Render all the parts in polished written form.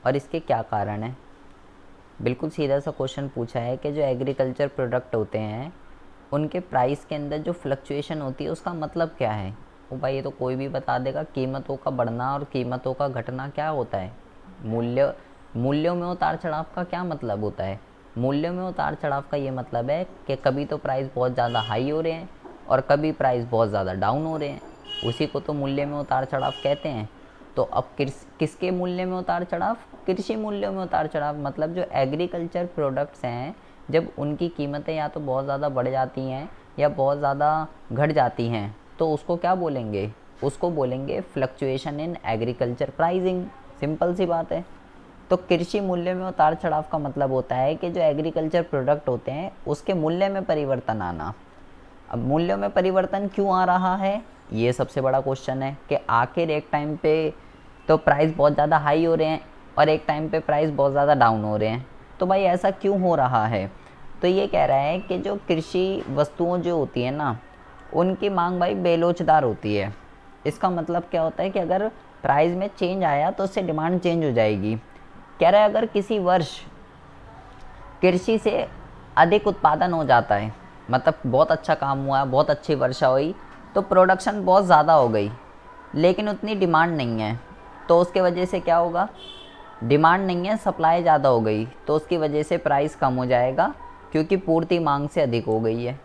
और इसके क्या कारण है? बिल्कुल सीधा सा क्वेश्चन पूछा है कि जो एग्रीकल्चर प्रोडक्ट होते हैं उनके प्राइस के अंदर जो फ्लक्चुएशन होती है उसका मतलब क्या है। ओ भाई, ये तो कोई भी बता देगा। कीमतों का बढ़ना और कीमतों का घटना क्या होता है? मूल्य मूल्यों में उतार चढ़ाव का क्या मतलब होता है? मूल्यों में उतार चढ़ाव का ये मतलब है कि कभी तो प्राइस बहुत ज़्यादा हाई हो रहे हैं और कभी प्राइस बहुत ज़्यादा डाउन हो रहे हैं। उसी को तो मूल्य में उतार चढ़ाव कहते हैं। तो अब किसके मूल्य में उतार चढ़ाव? कृषि मूल्यों में उतार चढ़ाव। मतलब जो एग्रीकल्चर प्रोडक्ट्स हैं, जब उनकी कीमतें या तो बहुत ज़्यादा बढ़ जाती हैं या बहुत ज़्यादा घट जाती हैं, तो उसको क्या बोलेंगे? उसको बोलेंगे fluctuation in agriculture pricing. Simple सी बात है। तो कृषि मूल्य में उतार चढ़ाव का मतलब होता है कि जो एग्रीकल्चर प्रोडक्ट होते हैं उसके मूल्य में परिवर्तन आना। अब मूल्यों में परिवर्तन क्यों आ रहा है, ये सबसे बड़ा क्वेश्चन है कि आखिर एक टाइम पे तो प्राइस बहुत ज़्यादा हाई हो रहे हैं और एक टाइम पे प्राइस बहुत ज़्यादा डाउन हो रहे हैं। तो भाई ऐसा क्यों हो रहा है? तो ये कह रहा है कि जो कृषि वस्तुओं जो होती है ना, उनकी मांग भाई बेलोचदार होती है। इसका मतलब क्या होता है कि अगर प्राइस में चेंज आया तो उससे डिमांड चेंज हो जाएगी। कह रहा है अगर किसी वर्ष कृषि से अधिक उत्पादन हो जाता है, मतलब बहुत अच्छा काम हुआ, बहुत अच्छी वर्षा हुई, तो प्रोडक्शन बहुत ज़्यादा हो गई लेकिन उतनी डिमांड नहीं है, तो उसके वजह से क्या होगा? डिमांड नहीं है, सप्लाई ज़्यादा हो गई, तो उसकी वजह से प्राइस कम हो जाएगा क्योंकि पूर्ति मांग से अधिक हो गई है।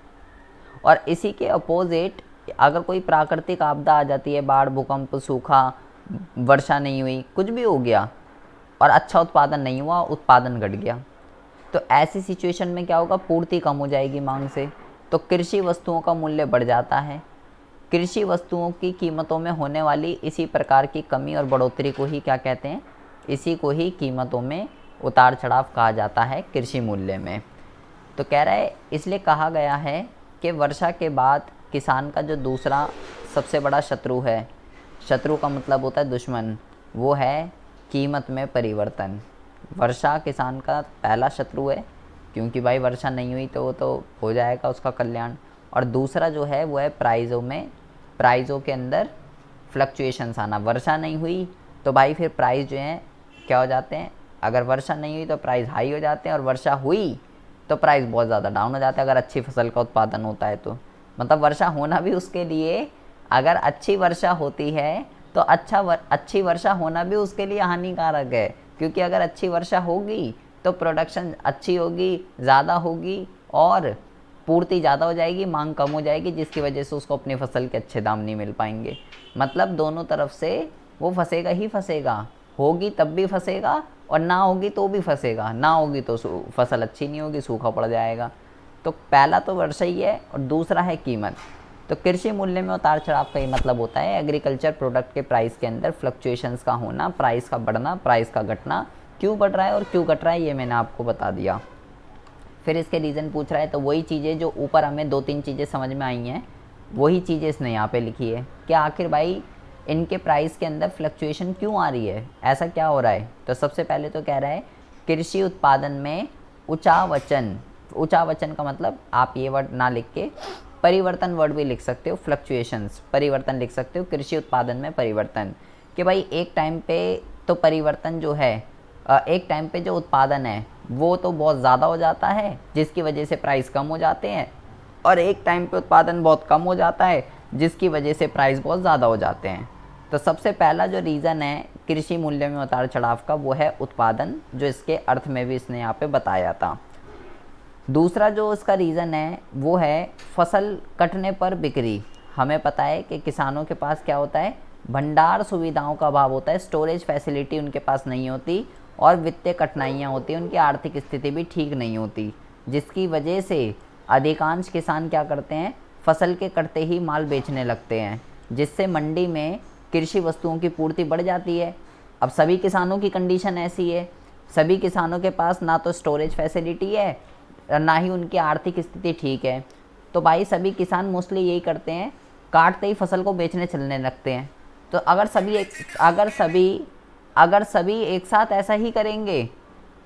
और इसी के अपोजिट अगर कोई प्राकृतिक आपदा आ जाती है, बाढ़, भूकंप, सूखा, वर्षा नहीं हुई, कुछ भी हो गया और अच्छा उत्पादन नहीं हुआ, उत्पादन घट गया, तो ऐसी सिचुएशन में क्या होगा? पूर्ति कम हो जाएगी मांग से, तो कृषि वस्तुओं का मूल्य बढ़ जाता है। कृषि वस्तुओं की कीमतों में होने वाली इसी प्रकार की कमी और बढ़ोतरी को ही क्या कहते हैं? इसी को ही कीमतों में उतार चढ़ाव कहा जाता है, कृषि मूल्य में। तो कह रहा है इसलिए कहा गया है कि वर्षा के बाद किसान का जो दूसरा सबसे बड़ा शत्रु है, शत्रु का मतलब होता है दुश्मन, वो है कीमत में परिवर्तन। वर्षा किसान का पहला शत्रु है क्योंकि भाई वर्षा नहीं हुई तो वो तो हो जाएगा उसका कल्याण। और दूसरा जो है वो है प्राइज़ों के अंदर फ्लक्चुएशंस आना। वर्षा नहीं हुई तो भाई फिर प्राइस जो हैं क्या हो जाते हैं? अगर वर्षा नहीं हुई तो प्राइस हाई हो जाते हैं और वर्षा हुई तो प्राइस बहुत ज़्यादा डाउन हो जाता है अगर अच्छी फसल का उत्पादन होता है तो। मतलब वर्षा होना भी उसके लिए, अगर अच्छी वर्षा होती है तो अच्छी वर्षा होना भी उसके लिए हानिकारक है, क्योंकि अगर अच्छी वर्षा होगी तो प्रोडक्शन अच्छी होगी, ज़्यादा होगी और पूर्ति ज़्यादा हो जाएगी, मांग कम हो जाएगी, जिसकी वजह से उसको अपनी फसल के अच्छे दाम नहीं मिल पाएंगे। मतलब दोनों तरफ से वो फंसेगा ही फंसेगा। होगी तब भी फंसेगा और ना होगी तो भी फंसेगा। ना होगी तो फसल अच्छी नहीं होगी, सूखा पड़ जाएगा। तो पहला तो वर्षा ही है और दूसरा है कीमत। तो कृषि मूल्य में उतार चढ़ाव का ये मतलब होता है एग्रीकल्चर प्रोडक्ट के प्राइस के अंदर फ्लक्चुएशंस का होना, प्राइस का बढ़ना, प्राइस का घटना। क्यों बढ़ रहा है और क्यों घट रहा है ये मैंने आपको बता दिया। फिर इसके रीज़न पूछ रहा है, तो वही चीज़ें जो ऊपर हमें 2-3 चीज़ें समझ में आई हैं, वही चीज़ें इसने यहाँ पे लिखी है कि आखिर भाई इनके प्राइस के अंदर फ्लक्चुएशन क्यों आ रही है, ऐसा क्या हो रहा है। तो सबसे पहले तो कह रहा है कृषि उत्पादन में ऊंचा वचन का मतलब आप ये वर्ड ना लिख के परिवर्तन वर्ड भी लिख सकते हो, फ्लक्चुएशंस, परिवर्तन लिख सकते हो। कृषि उत्पादन में परिवर्तन कि भाई एक टाइम पे तो परिवर्तन जो है, एक टाइम पे जो उत्पादन है वो तो बहुत ज़्यादा हो जाता है जिसकी वजह से प्राइस कम हो जाते हैं, और एक टाइम पे उत्पादन बहुत कम हो जाता है जिसकी वजह से प्राइस बहुत ज़्यादा हो जाते हैं। तो सबसे पहला जो रीज़न है कृषि मूल्य में उतार चढ़ाव का वो है उत्पादन, जो इसके अर्थ में भी इसने यहाँ पे बताया था। दूसरा जो इसका रीज़न है वो है फसल कटने पर बिक्री। हमें पता है कि किसानों के पास क्या होता है? भंडार सुविधाओं का अभाव होता है, स्टोरेज फैसिलिटी उनके पास नहीं होती और वित्तीय कठिनाइयाँ होती हैं, उनकी आर्थिक स्थिति भी ठीक नहीं होती, जिसकी वजह से अधिकांश किसान क्या करते हैं? फसल के कटते ही माल बेचने लगते हैं, जिससे मंडी में कृषि वस्तुओं की पूर्ति बढ़ जाती है। अब सभी किसानों की कंडीशन ऐसी है, सभी किसानों के पास ना तो स्टोरेज फैसिलिटी है, ना ही उनकी आर्थिक स्थिति ठीक है। तो भाई सभी किसान मोस्टली यही करते हैं, काटते ही फसल को बेचने चलने लगते हैं। तो अगर सभी एक साथ ऐसा ही करेंगे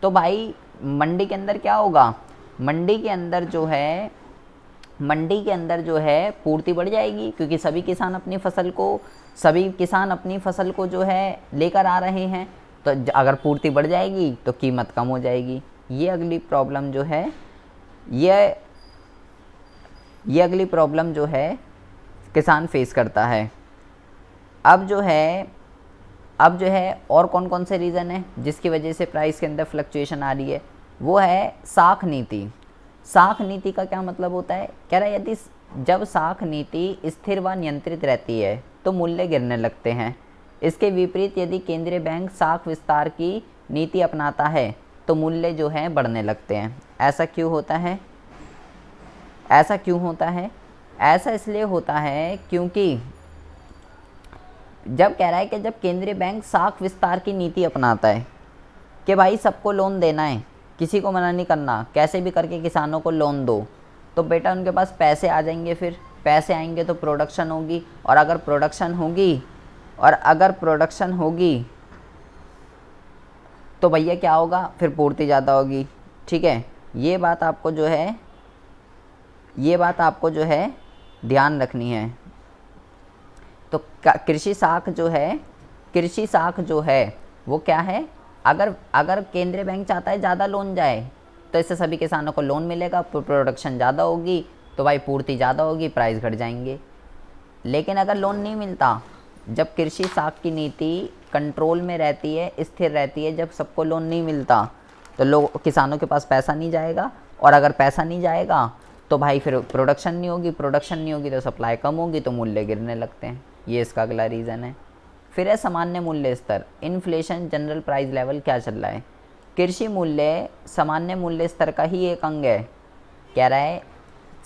तो भाई मंडी के अंदर क्या होगा? मंडी के अंदर जो है पूर्ति बढ़ जाएगी, क्योंकि सभी किसान अपनी फसल को जो है लेकर आ रहे हैं। तो अगर पूर्ति बढ़ जाएगी तो कीमत कम हो जाएगी। ये अगली प्रॉब्लम जो है ये अगली प्रॉब्लम जो है किसान फेस करता है। अब जो है और कौन कौन से रीज़न है जिसकी वजह से प्राइस के अंदर फ्लक्चुएशन आ रही है, वो है साख नीति। साख नीति का क्या मतलब होता है, कह रहा है यदि जब साख नीति स्थिर व नियंत्रित रहती है तो मूल्य गिरने लगते हैं। इसके विपरीत यदि केंद्रीय बैंक साख विस्तार की नीति अपनाता है तो मूल्य जो है बढ़ने लगते हैं। ऐसा क्यों होता है? ऐसा इसलिए होता है क्योंकि जब कह रहा है कि जब केंद्रीय बैंक साख विस्तार की नीति अपनाता है कि भाई सबको लोन देना है, किसी को मना नहीं करना, कैसे भी करके किसानों को लोन दो, तो बेटा उनके पास पैसे आ जाएंगे। फिर पैसे आएंगे तो प्रोडक्शन होगी, और अगर प्रोडक्शन होगी तो भैया क्या होगा, फिर पूर्ति ज़्यादा होगी। ठीक है, ये बात आपको जो है ध्यान रखनी है। तो कृषि साख जो है वो क्या है, अगर केंद्रीय बैंक चाहता है ज़्यादा लोन जाए तो इससे सभी किसानों को लोन मिलेगा, प्रोडक्शन ज़्यादा होगी तो भाई पूर्ति ज़्यादा होगी, प्राइस घट जाएंगे। लेकिन अगर लोन नहीं मिलता, जब कृषि साख की नीति कंट्रोल में रहती है, स्थिर रहती है, जब सबको लोन नहीं मिलता तो किसानों के पास पैसा नहीं जाएगा, और अगर पैसा नहीं जाएगा तो भाई फिर प्रोडक्शन नहीं होगी तो सप्लाई कम होगी तो मूल्य गिरने लगते हैं। ये इसका अगला रीज़न है। फिर है सामान्य मूल्य स्तर, इन्फ्लेशन जनरल प्राइस लेवल क्या चल रहा है। कृषि मूल्य सामान्य मूल्य स्तर का ही एक अंग है। कह रहा है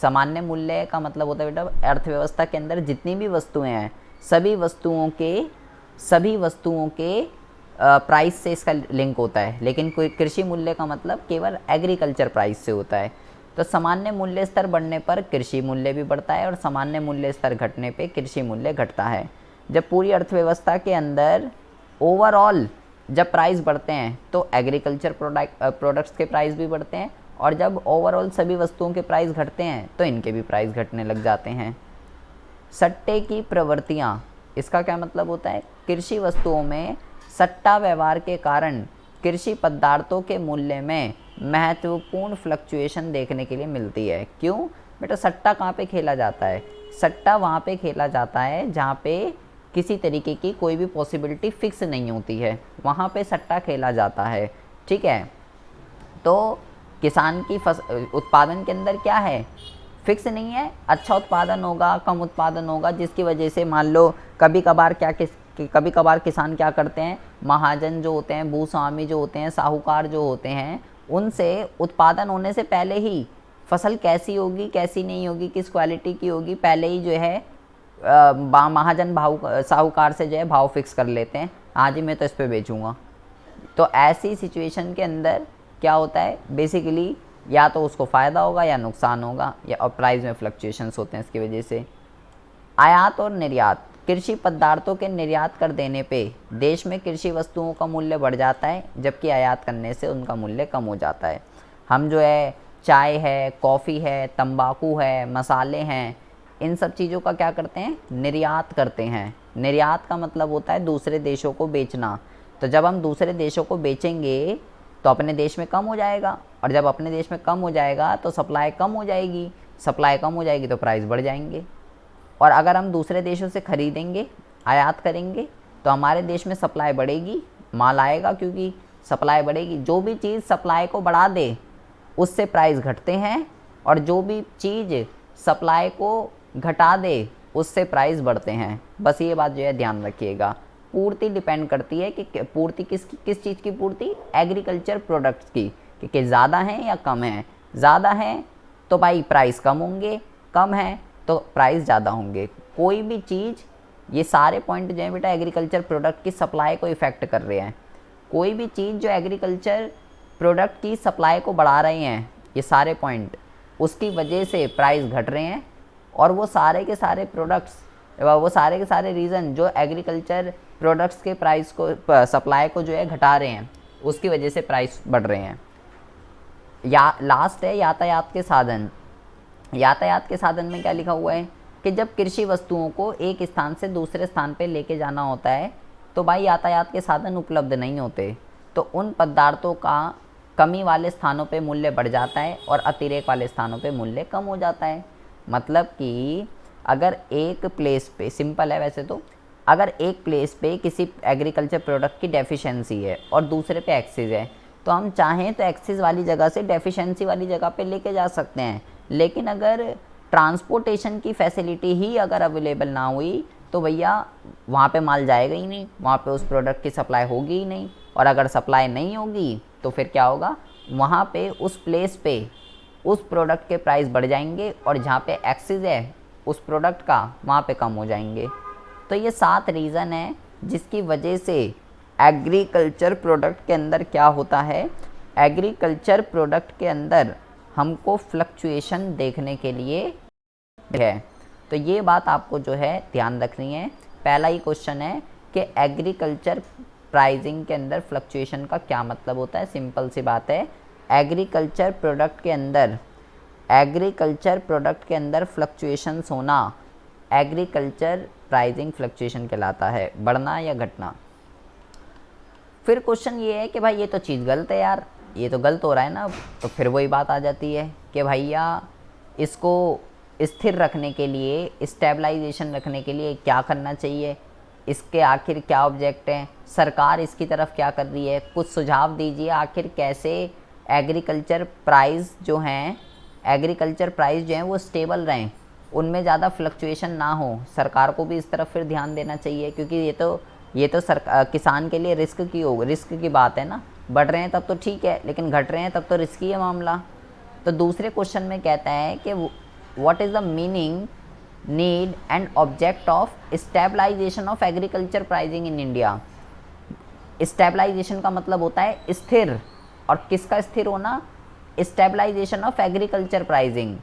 सामान्य मूल्य का मतलब होता है बेटा अर्थव्यवस्था के अंदर जितनी भी वस्तुएं हैं सभी वस्तुओं के प्राइस से इसका लिंक होता है, लेकिन कोई कृषि मूल्य का मतलब केवल एग्रीकल्चर प्राइस से होता है। तो सामान्य मूल्य स्तर बढ़ने पर कृषि मूल्य भी बढ़ता है और सामान्य मूल्य स्तर घटने पे कृषि मूल्य घटता है। जब पूरी अर्थव्यवस्था के अंदर ओवरऑल जब प्राइस बढ़ते हैं तो एग्रीकल्चर प्रोडक्ट्स के प्राइस भी बढ़ते हैं, और जब ओवरऑल सभी वस्तुओं के प्राइस घटते हैं तो इनके भी प्राइस घटने लग जाते हैं। सट्टे की प्रवृत्तियाँ, इसका क्या मतलब होता है, कृषि वस्तुओं में सट्टा व्यवहार के कारण कृषि पदार्थों के मूल्य में महत्वपूर्ण फ्लक्चुएशन देखने के लिए मिलती है। क्यों बेटा, सट्टा कहाँ पे खेला जाता है? सट्टा वहाँ पे खेला जाता है जहाँ पे किसी तरीके की कोई भी पॉसिबिलिटी फिक्स नहीं होती है, वहाँ पे सट्टा खेला जाता है। ठीक है, तो किसान की उत्पादन के अंदर क्या है, फिक्स नहीं है, अच्छा उत्पादन होगा, कम उत्पादन होगा, जिसकी वजह से मान लो कभी कभार किसान क्या करते हैं, महाजन जो होते हैं, भूस्वामी जो होते हैं, साहूकार जो होते हैं, उनसे उत्पादन होने से पहले ही फसल कैसी होगी कैसी नहीं होगी, किस क्वालिटी की होगी, पहले ही जो है महाजन साहूकार से जो है भाव फिक्स कर लेते हैं, हाँ जी मैं तो इस पे बेचूंगा। तो ऐसी सिचुएशन के अंदर क्या होता है, बेसिकली या तो उसको फ़ायदा होगा या नुकसान होगा, या और प्राइस में फ्लक्चुएशंस होते हैं इसकी वजह से। आयात और निर्यात, कृषि पदार्थों के निर्यात कर देने पे देश में कृषि वस्तुओं का मूल्य बढ़ जाता है, जबकि आयात करने से उनका मूल्य कम हो जाता है। हम जो है चाय है, कॉफ़ी है, तंबाकू है, मसाले हैं, इन सब चीज़ों का क्या करते हैं, निर्यात करते हैं। निर्यात का मतलब होता है दूसरे देशों को बेचना। तो जब हम दूसरे देशों को बेचेंगे तो अपने देश में कम हो जाएगा, और जब अपने देश में कम हो जाएगा तो सप्लाई कम हो जाएगी तो प्राइस बढ़ जाएंगे। और अगर हम दूसरे देशों से ख़रीदेंगे, आयात करेंगे, तो हमारे देश में सप्लाई बढ़ेगी, माल आएगा, क्योंकि सप्लाई बढ़ेगी। जो भी चीज़ सप्लाई को बढ़ा दे उससे प्राइस घटते हैं, और जो भी चीज़ सप्लाई को घटा दे उससे प्राइस बढ़ते हैं। बस ये बात जो है ध्यान रखिएगा। पूर्ति डिपेंड करती है कि पूर्ति किस चीज़ की पूर्ति, एग्रीकल्चर प्रोडक्ट्स की, कि ज़्यादा हैं या कम हैं। ज़्यादा हैं तो भाई प्राइस कम होंगे, कम है तो प्राइस ज़्यादा होंगे। कोई भी चीज़, ये सारे पॉइंट जो है बेटा एग्रीकल्चर प्रोडक्ट की सप्लाई को इफ़ेक्ट कर रहे हैं। कोई भी चीज़ जो एग्रीकल्चर प्रोडक्ट की सप्लाई को बढ़ा रहे हैं, ये सारे पॉइंट, उसकी वजह से प्राइस घट रहे हैं। और वो सारे के सारे प्रोडक्ट्स, वो सारे के सारे रीज़न जो एग्रीकल्चर प्रोडक्ट्स के प्राइस को, सप्लाई को जो है घटा रहे हैं, उसकी वजह से प्राइस बढ़ रहे हैं। लास्ट है यातायात के साधन। यातायात के साधन में क्या लिखा हुआ है कि जब कृषि वस्तुओं को एक स्थान से दूसरे स्थान पे लेके जाना होता है तो भाई यातायात के साधन उपलब्ध नहीं होते, तो उन पदार्थों का कमी वाले स्थानों पे मूल्य बढ़ जाता है और अतिरेक वाले स्थानों पे मूल्य कम हो जाता है। मतलब कि अगर एक प्लेस पे, सिंपल है वैसे तो, अगर एक प्लेस पे किसी एग्रीकल्चर प्रोडक्ट की डेफिशिएंसी है और दूसरे पे एक्सेस है, तो हम चाहें तो एक्सेस वाली जगह से डेफिशिएंसी वाली जगह पे लेके जा सकते हैं। लेकिन अगर ट्रांसपोर्टेशन की फैसिलिटी ही अगर अवेलेबल ना हुई तो भैया वहाँ पे माल जाएगा ही नहीं, वहाँ पे उस प्रोडक्ट की सप्लाई होगी ही नहीं। और अगर सप्लाई नहीं होगी तो फिर क्या होगा, वहाँ पे उस प्लेस पे उस प्रोडक्ट के प्राइस बढ़ जाएंगे और जहाँ पे एक्सेस है उस प्रोडक्ट का वहाँ पे कम हो जाएंगे। तो ये 7 रीज़न है जिसकी वजह से एग्रीकल्चर प्रोडक्ट के अंदर क्या होता है, एग्रीकल्चर प्रोडक्ट के अंदर हमको फ्लक्चुएशन देखने के लिए है। तो ये बात आपको जो है ध्यान रखनी है। पहला ही क्वेश्चन है कि एग्रीकल्चर प्राइसिंग के अंदर फ्लक्चुएशन का क्या मतलब होता है। सिंपल सी बात है, एग्रीकल्चर प्रोडक्ट के अंदर फ्लक्चुएशंस होना एग्रीकल्चर प्राइसिंग फ्लक्चुएशन कहलाता है, बढ़ना या घटना। फिर क्वेश्चन ये है कि भाई ये तो चीज़ गलत है यार, ये तो गलत हो रहा है ना। तो फिर वही बात आ जाती है कि भैया इसको स्थिर रखने के लिए, स्टेबलाइजेशन रखने के लिए क्या करना चाहिए, इसके आखिर क्या ऑब्जेक्ट हैं, सरकार इसकी तरफ क्या कर रही है, कुछ सुझाव दीजिए। आखिर कैसे एग्रीकल्चर प्राइस जो हैं वो स्टेबल रहें, उनमें ज़्यादा फ्लक्चुएशन ना हो। सरकार को भी इस तरफ फिर ध्यान देना चाहिए, क्योंकि ये तो किसान के लिए रिस्क की बात है ना। बढ़ रहे हैं तब तो ठीक है, लेकिन घट रहे हैं तब तो रिस्की है मामला। तो दूसरे क्वेश्चन में कहता है कि what is the meaning, need and object of stabilisation of agriculture pricing in India. Stabilisation का मतलब होता है स्थिर, और किसका स्थिर होना, स्टेबलाइजेशन ऑफ एग्रीकल्चर प्राइसिंग।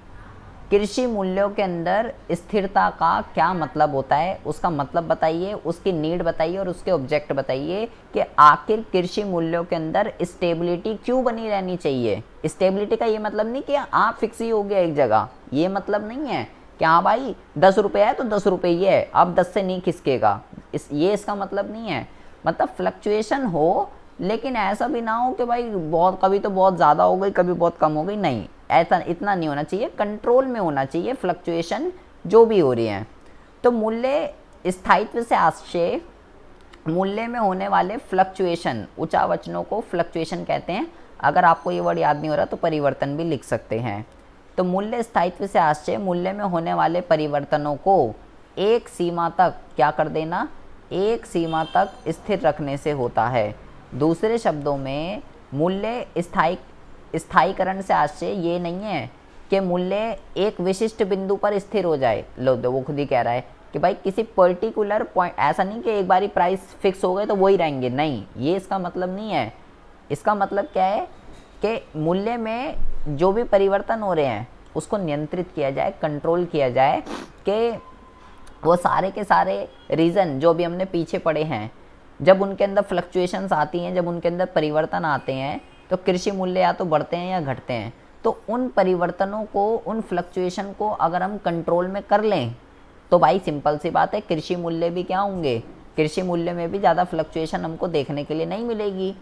कृषि मूल्यों के अंदर स्थिरता का क्या मतलब होता है, उसका मतलब बताइए, उसकी नीड बताइए और उसके ऑब्जेक्ट बताइए कि आखिर कृषि मूल्यों के अंदर स्टेबिलिटी क्यों बनी रहनी चाहिए। स्टेबिलिटी का ये मतलब नहीं कि आप फिक्स ही हो गया एक जगह, ये मतलब नहीं है कि हाँ भाई 10 रुपये है तो 10 रुपये ही है, अब 10 से नहीं खिसकेगा, इसका मतलब नहीं है। मतलब फ्लक्चुएशन हो, लेकिन ऐसा भी ना हो कि भाई बहुत, कभी तो बहुत ज़्यादा हो गई, कभी बहुत कम हो गई, नहीं, ऐसा इतना नहीं होना चाहिए, कंट्रोल में होना चाहिए फ्लक्चुएशन जो भी हो रही है। तो मूल्य स्थायित्व से आशय, मूल्य में होने वाले फ्लक्चुएशन, उच्चावचनों को फ्लक्चुएशन कहते हैं। अगर आपको ये वर्ड याद नहीं हो रहा तो परिवर्तन भी लिख सकते हैं। तो मूल्य स्थायित्व से आशय मूल्य में होने वाले परिवर्तनों को एक सीमा तक क्या कर देना, एक सीमा तक स्थिर रखने से होता है। दूसरे शब्दों में मूल्य स्थायीकरण से आशय ये नहीं है कि मूल्य एक विशिष्ट बिंदु पर स्थिर हो जाए। लो वो खुद ही कह रहा है कि भाई किसी पर्टिकुलर पॉइंट, ऐसा नहीं कि एक बारी प्राइस फिक्स हो गए तो वही रहेंगे, नहीं, ये इसका मतलब नहीं है। इसका मतलब क्या है कि मूल्य में जो भी परिवर्तन हो रहे हैं उसको नियंत्रित किया जाए, कंट्रोल किया जाए, कि वो सारे के सारे रीज़न जो भी हमने पीछे पढ़े हैं, जब उनके अंदर फ्लक्चुएशंस आती हैं, जब उनके अंदर परिवर्तन आते हैं, तो कृषि मूल्य या तो बढ़ते हैं या घटते हैं। तो उन परिवर्तनों को, उन फ्लक्चुएशन को अगर हम कंट्रोल में कर लें तो भाई सिंपल सी बात है, कृषि मूल्य भी क्या होंगे, कृषि मूल्य में भी ज़्यादा फ्लक्चुएशन हमको देखने के लिए नहीं मिलेगी।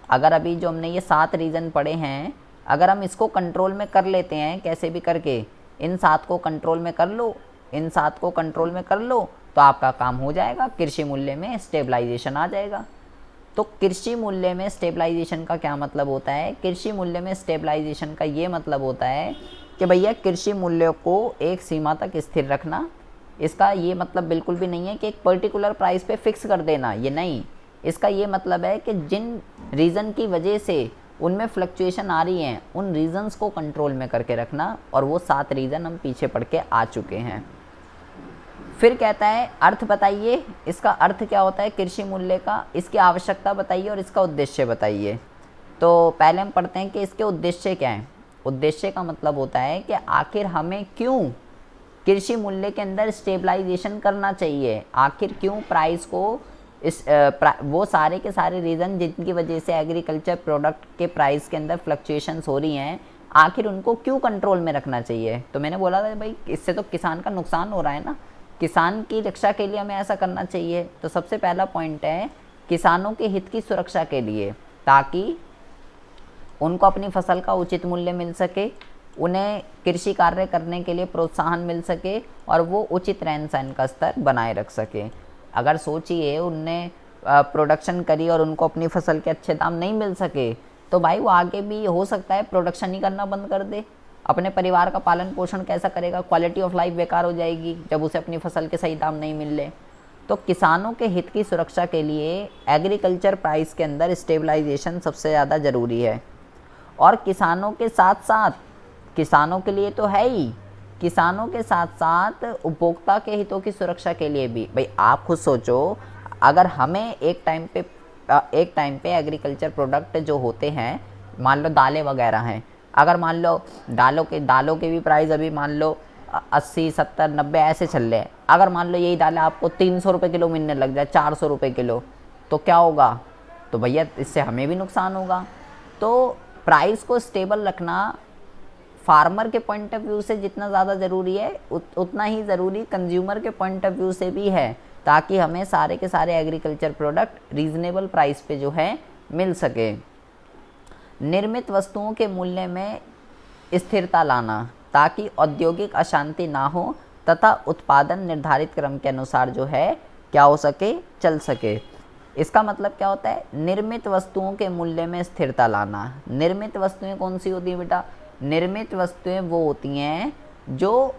अगर अभी जो हमने ये 7 रीज़न पढ़े हैं, अगर हम इसको कंट्रोल में कर लेते हैं कैसे भी करके, इन 7 को कंट्रोल में कर लो, इन 7 को कंट्रोल में कर लो, तो आपका काम हो जाएगा, कृषि मूल्य में स्टेबलाइजेशन आ जाएगा। तो कृषि मूल्य में स्टेबलाइजेशन का क्या मतलब होता है, कृषि मूल्य में स्टेबलाइजेशन का ये मतलब होता है कि भैया कृषि मूल्यों को एक सीमा तक स्थिर रखना। इसका ये मतलब बिल्कुल भी नहीं है कि एक पर्टिकुलर प्राइस पे फिक्स कर देना, ये नहीं। इसका ये मतलब है कि जिन रीज़न की वजह से उनमें फ्लक्चुएशन आ रही हैं, उन रीज़न्स को कंट्रोल में करके रखना, और वो 7 रीज़न हम पीछे पढ़ के आ चुके हैं। फिर कहता है अर्थ बताइए, इसका अर्थ क्या होता है कृषि मूल्य का, इसकी आवश्यकता बताइए और इसका उद्देश्य बताइए। तो पहले हम पढ़ते हैं कि इसके उद्देश्य क्या हैं। उद्देश्य का मतलब होता है कि आखिर हमें क्यों कृषि मूल्य के अंदर स्टेबलाइजेशन करना चाहिए, आखिर क्यों प्राइस को वो सारे के सारे रीज़न जिनकी वजह से एग्रीकल्चर प्रोडक्ट के प्राइस के अंदर फ्लक्चुएशंस हो रही हैं, आखिर उनको क्यों कंट्रोल में रखना चाहिए। तो मैंने बोला था भाई इससे तो किसान का नुकसान हो रहा है ना, किसान की रक्षा के लिए हमें ऐसा करना चाहिए। तो सबसे पहला पॉइंट है किसानों के हित की सुरक्षा के लिए, ताकि उनको अपनी फसल का उचित मूल्य मिल सके, उन्हें कृषि कार्य करने के लिए प्रोत्साहन मिल सके और वो उचित रहन सहन का स्तर बनाए रख सके। अगर सोचिए उनने प्रोडक्शन करी और उनको अपनी फसल के अच्छे दाम नहीं मिल सके, तो भाई वो आगे भी हो सकता है प्रोडक्शन ही करना बंद कर दे, अपने परिवार का पालन पोषण कैसा करेगा, क्वालिटी ऑफ लाइफ बेकार हो जाएगी जब उसे अपनी फसल के सही दाम नहीं मिल रहे। तो किसानों के हित की सुरक्षा के लिए एग्रीकल्चर प्राइस के अंदर स्टेबलाइजेशन सबसे ज़्यादा ज़रूरी है। और किसानों के साथ साथ, किसानों के लिए तो है ही, किसानों के साथ साथ उपभोक्ता के हितों की सुरक्षा के लिए भी। भाई आप खुद सोचो, अगर हमें एक टाइम पे एग्रीकल्चर प्रोडक्ट जो होते हैं, मान लो दालें वगैरह हैं, अगर मान लो दालों के भी प्राइस अभी मान लो 80, 70, 90 ऐसे चल रहे हैं। अगर मान लो यही दालें आपको 300 रुपये किलो मिलने लग जाए, 400 रुपये किलो, तो क्या होगा? तो भैया इससे हमें भी नुकसान होगा। तो प्राइस को स्टेबल रखना फार्मर के पॉइंट ऑफ व्यू से जितना ज़्यादा ज़रूरी है, उतना ही ज़रूरी कंज्यूमर के पॉइंट ऑफ व्यू से भी है, ताकि हमें सारे के सारे एग्रीकल्चर प्रोडक्ट रीज़नेबल प्राइस पे जो है मिल सके। निर्मित वस्तुओं के मूल्य में स्थिरता लाना, ताकि औद्योगिक अशांति ना हो तथा उत्पादन निर्धारित क्रम के अनुसार जो है क्या हो सके, चल सके। इसका मतलब क्या होता है? निर्मित वस्तुओं के मूल्य में स्थिरता लाना। निर्मित वस्तुएं कौन सी होती हैं बेटा? निर्मित वस्तुएं वो होती हैं जो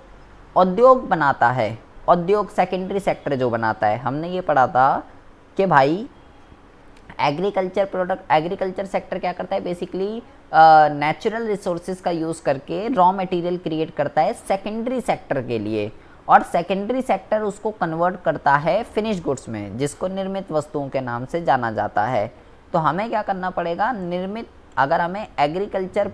उद्योग बनाता है, उद्योग सेकेंडरी सेक्टर जो बनाता है। हमने ये पढ़ा था कि भाई एग्रीकल्चर सेक्टर क्या करता है? बेसिकली नेचुरल रिसोर्सेज का यूज़ करके रॉ मटेरियल क्रिएट करता है सेकेंडरी सेक्टर के लिए, और सेकेंडरी सेक्टर उसको कन्वर्ट करता है फिनिश गुड्स में, जिसको निर्मित वस्तुओं के नाम से जाना जाता है। तो हमें क्या करना पड़ेगा? अगर हमें एग्रीकल्चर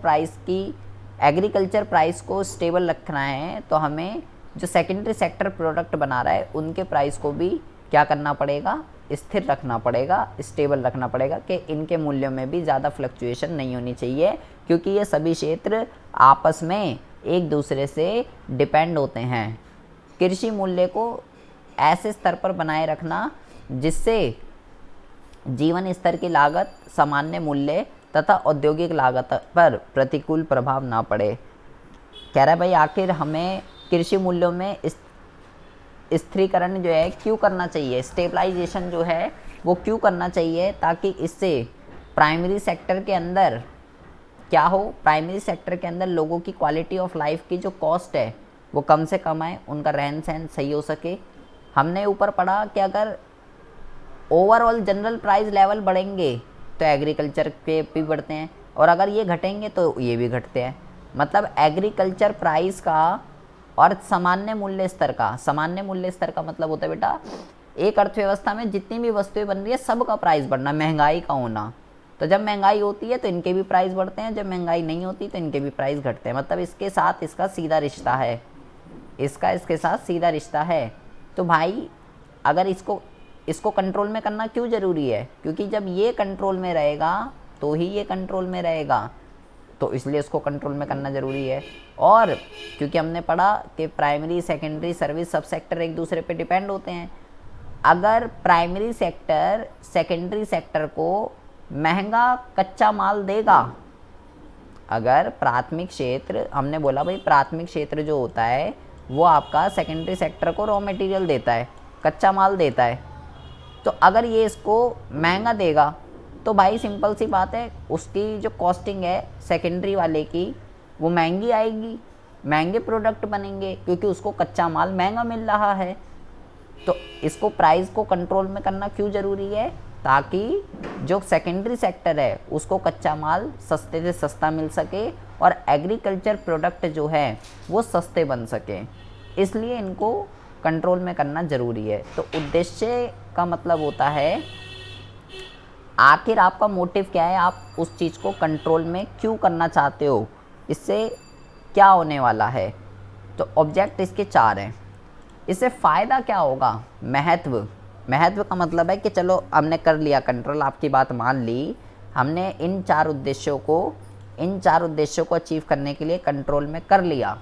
प्राइस को स्टेबल रखना है, तो हमें जो सेकेंडरी सेक्टर प्रोडक्ट बना रहा है उनके प्राइस को भी क्या करना पड़ेगा? स्थिर रखना पड़ेगा, स्टेबल रखना पड़ेगा, कि इनके मूल्यों में भी ज़्यादा फ्लक्चुएशन नहीं होनी चाहिए, क्योंकि ये सभी क्षेत्र आपस में एक दूसरे से डिपेंड होते हैं। कृषि मूल्य को ऐसे स्तर पर बनाए रखना जिससे जीवन स्तर की लागत, सामान्य मूल्य तथा औद्योगिक लागत पर प्रतिकूल प्रभाव ना पड़े। कह रहा है भाई आखिर हमें कृषि मूल्यों में स्थिरीकरण जो है क्यों करना चाहिए, स्टेबलाइजेशन जो है वो क्यों करना चाहिए, ताकि इससे प्राइमरी सेक्टर के अंदर क्या हो? प्राइमरी सेक्टर के अंदर लोगों की क्वालिटी ऑफ लाइफ की जो कॉस्ट है वो कम से कम आए, उनका रहन सहन सही हो सके। हमने ऊपर पढ़ा कि अगर ओवरऑल जनरल प्राइस लेवल बढ़ेंगे तो एग्रीकल्चर पे भी बढ़ते हैं, और अगर ये घटेंगे तो ये भी घटते हैं। मतलब एग्रीकल्चर प्राइस का और सामान्य मूल्य स्तर का मतलब होता है बेटा एक अर्थव्यवस्था में जितनी भी वस्तुएं बन रही है सबका प्राइस बढ़ना, महंगाई का होना। तो जब महंगाई होती है तो इनके भी प्राइस बढ़ते हैं, जब महंगाई नहीं होती तो इनके भी प्राइस घटते हैं। मतलब इसके साथ इसका सीधा रिश्ता है, इसके साथ सीधा रिश्ता है। तो भाई अगर इसको कंट्रोल में करना क्यों ज़रूरी है? क्योंकि जब ये कंट्रोल में रहेगा तो ही ये कंट्रोल में रहेगा, तो इसलिए इसको कंट्रोल में करना ज़रूरी है। और क्योंकि हमने पढ़ा कि प्राइमरी, सेकेंडरी, सर्विस, सब सेक्टर एक दूसरे पे डिपेंड होते हैं। अगर प्राइमरी सेक्टर सेकेंडरी सेक्टर को महंगा कच्चा माल देगा, अगर प्राथमिक क्षेत्र, हमने बोला भाई प्राथमिक क्षेत्र जो होता है वो आपका सेकेंडरी सेक्टर को रॉ मटेरियल देता है, कच्चा माल देता है, तो अगर ये इसको महंगा देगा तो भाई सिंपल सी बात है उसकी जो कॉस्टिंग है सेकेंडरी वाले की वो महंगी आएगी, महंगे प्रोडक्ट बनेंगे, क्योंकि उसको कच्चा माल महंगा मिल रहा है। तो इसको प्राइस को कंट्रोल में करना क्यों ज़रूरी है? ताकि जो सेकेंडरी सेक्टर है उसको कच्चा माल सस्ते से सस्ता मिल सके और एग्रीकल्चर प्रोडक्ट जो है वो सस्ते बन सके, इसलिए इनको कंट्रोल में करना ज़रूरी है। तो उद्देश्य का मतलब होता है आखिर आपका मोटिव क्या है, आप उस चीज़ को कंट्रोल में क्यों करना चाहते हो, इससे क्या होने वाला है। तो ऑब्जेक्ट इसके 4 हैं। इससे फ़ायदा क्या होगा? महत्व का मतलब है कि चलो हमने कर लिया कंट्रोल, आपकी बात मान ली, हमने इन चार उद्देश्यों को अचीव करने के लिए कंट्रोल में कर लिया,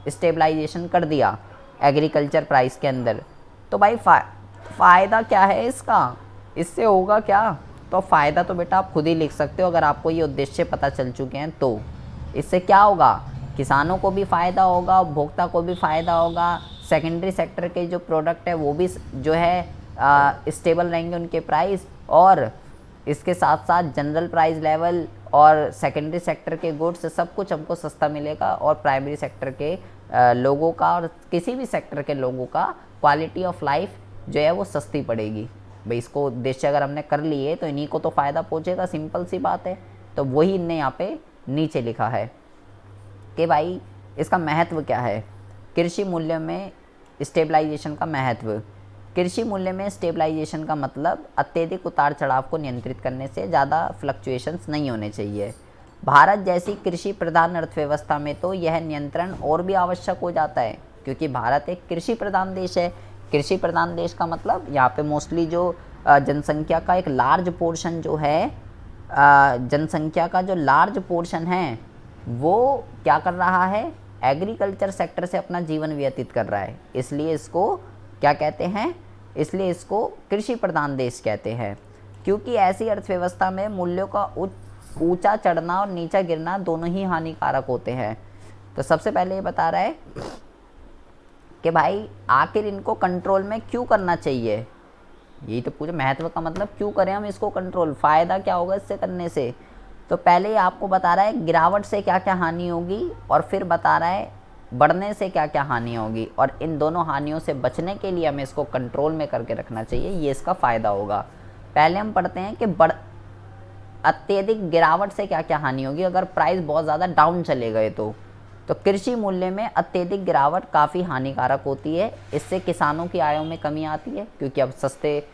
स्टेबलाइजेशन कर दिया एग्रीकल्चर प्राइस के अंदर। तो भाई फ़ायदा क्या है इसका? इससे होगा क्या? तो फ़ायदा तो बेटा आप खुद ही लिख सकते हो अगर आपको ये उद्देश्य पता चल चुके हैं तो। इससे क्या होगा? किसानों को भी फ़ायदा होगा, उपभोक्ता को भी फ़ायदा होगा, सेकेंडरी सेक्टर के जो प्रोडक्ट है वो भी जो है स्टेबल रहेंगे उनके प्राइस, और इसके साथ साथ जनरल प्राइस लेवल और सेकेंडरी सेक्टर के गुड्स सब कुछ हमको सस्ता मिलेगा, और प्राइमरी सेक्टर के लोगों का और किसी भी सेक्टर के लोगों का क्वालिटी ऑफ लाइफ जो है वो सस्ती पड़ेगी। भाई इसको उद्देश्य अगर हमने कर लिए तो इन्हीं को तो फ़ायदा पहुँचेगा, सिंपल सी बात है। तो वही इनने यहाँ पे नीचे लिखा है कि भाई इसका महत्व क्या है। कृषि मूल्य में स्टेबलाइजेशन का महत्व। कृषि मूल्य में स्टेबलाइजेशन का मतलब अत्यधिक उतार चढ़ाव को नियंत्रित करने से ज़्यादा फ्लक्चुएशंस नहीं होने चाहिए। भारत जैसी कृषि प्रधान अर्थव्यवस्था में तो यह नियंत्रण और भी आवश्यक हो जाता है, क्योंकि भारत एक कृषि प्रधान देश है। कृषि प्रधान देश का मतलब यहाँ पे मोस्टली जो जनसंख्या का एक लार्ज पोर्शन जो है, जनसंख्या का जो लार्ज पोर्शन है वो क्या कर रहा है? एग्रीकल्चर सेक्टर से अपना जीवन व्यतीत कर रहा है। इसलिए इसको क्या कहते हैं? इसलिए इसको कृषि प्रधान देश कहते हैं, क्योंकि ऐसी अर्थव्यवस्था में मूल्यों का ऊंचा चढ़ना और नीचा गिरना दोनों ही हानिकारक होते हैं। तो सबसे पहले ये बता रहा है कि भाई आखिर इनको कंट्रोल में क्यों करना चाहिए। यही तो पूछे, महत्व का मतलब क्यों करें हम इसको कंट्रोल, फ़ायदा क्या होगा इससे करने से। तो पहले आपको बता रहा है गिरावट से क्या क्या हानि होगी, और फिर बता रहा है बढ़ने से क्या क्या हानि होगी, और इन दोनों हानियों से बचने के लिए हमें इसको कंट्रोल में करके रखना चाहिए, ये इसका फ़ायदा होगा। पहले हम पढ़ते हैं कि अत्यधिक गिरावट से क्या क्या हानि होगी अगर प्राइस बहुत ज़्यादा डाउन चले गए तो कृषि मूल्य में अत्यधिक गिरावट काफ़ी हानिकारक होती है। इससे किसानों की आयों में कमी आती है, क्योंकि अब सस्ते